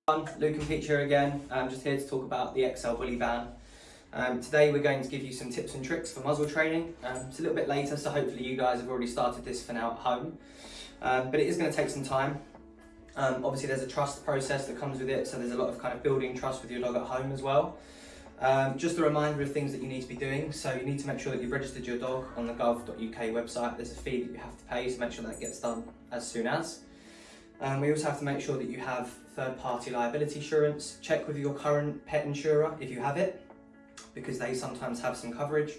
Luke and Peach here again. I'm just here to talk about the XL Bully Ban. Today we're going to give you some tips and tricks for muzzle training. It's a little bit later, so hopefully you guys have already started this for now at home. But it is going to take some time. Obviously there's a trust process that comes with it, so there's a lot of kind of building trust with your dog at home as well. Just a reminder of things that you need to be doing. So you need to make sure that you've registered your dog on the gov.uk website. There's a fee that you have to pay, so make sure that gets done as soon as. We also have to make sure that you have third-party liability insurance. Check with your current pet insurer if you have it, because they sometimes have some coverage.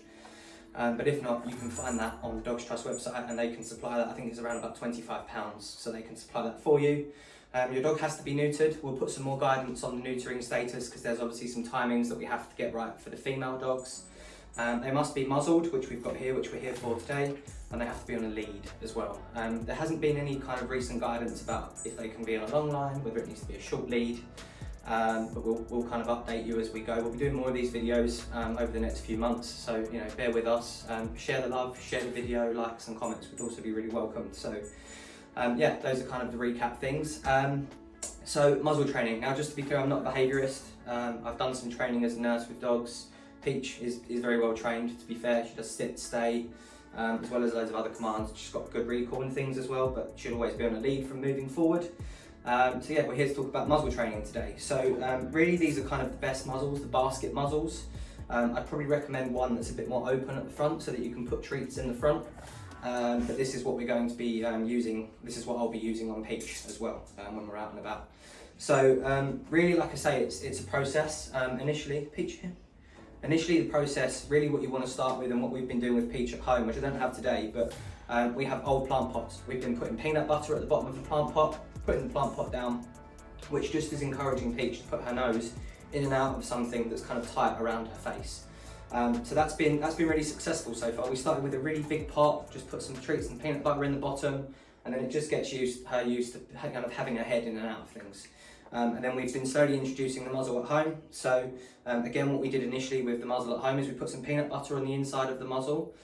But if not, you can find that on the Dogs Trust website and they can supply that. I think it's around about £25, so they can supply that for you. Your dog has to be neutered. We'll put some more guidance on the neutering status because there's obviously some timings that we have to get right for the female dogs. They must be muzzled, which we've got here, which we're here for today, and they have to be on a lead as well. There hasn't been any kind of recent guidance about if they can be on a long line, whether it needs to be a short lead, but we'll kind of update you as we go. We'll be doing more of these videos over the next few months, so bear with us. Share the love, share the video, likes and comments would also be really welcomed. So yeah, those are kind of the recap things. So muzzle training. Now, just to be clear, I'm not a behaviourist. I've done some training as a nurse with dogs. Peach is very well trained, to be fair. She does sit, stay, as well as loads of other commands. She's got good recall and things as well, but she'll always be on a lead from moving forward. So yeah, we're here to talk about muzzle training today. So really these are kind of the best muzzles, the basket muzzles. I'd probably recommend one that's a bit more open at the front so that you can put treats in the front. But this is what we're going to be using. This is what I'll be using on Peach as well when we're out and about. So really, like I say, it's a process. Initially, Peach here. Initially, the process, really what you want to start with and what we've been doing with Peach at home, which I don't have today, but we have old plant pots. We've been putting peanut butter at the bottom of the plant pot, putting the plant pot down, which just is encouraging Peach to put her nose in and out of something that's kind of tight around her face. So that's been really successful so far. We started with a really big pot, just put some treats and peanut butter in the bottom, and then it just gets her used to kind of having her head in and out of things. And then we've been slowly introducing the muzzle at home. So again, what we did initially with the muzzle at home is we put some peanut butter on the inside of the muzzle.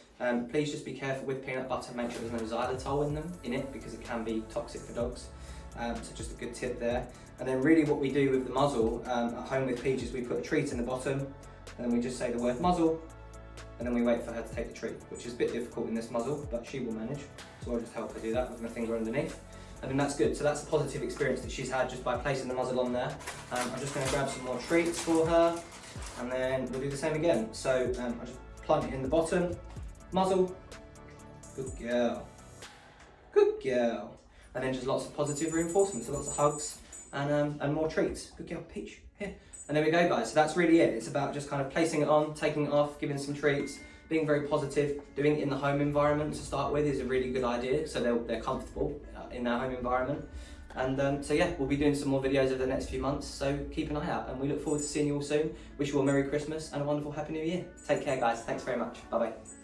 Please just be careful with peanut butter, make sure there's no xylitol in it because it can be toxic for dogs. So just a good tip there. And then really what we do with the muzzle at home with Peach is we put a treat in the bottom, and then we just say the word muzzle, and then we wait for her to take the treat, which is a bit difficult in this muzzle, but she will manage. So I'll just help her do that with my finger underneath. And then that's good. So that's a positive experience that she's had just by placing the muzzle on there. I'm just going to grab some more treats for her, and then we'll do the same again. So I'll just plunk it in the bottom, muzzle, good girl, good girl. And then just lots of positive reinforcement, so lots of hugs and more treats. Good girl, Peach, here. And there we go, guys. So that's really it. It's about just kind of placing it on, taking it off, giving some treats, being very positive. Doing it in the home environment to start with is a really good idea, so they're comfortable in their home environment. And so yeah, we'll be doing some more videos over the next few months, so keep an eye out, and we look forward to seeing you all soon. Wish you all Merry Christmas and a wonderful Happy New Year. Take care, guys. Thanks very much. Bye-bye.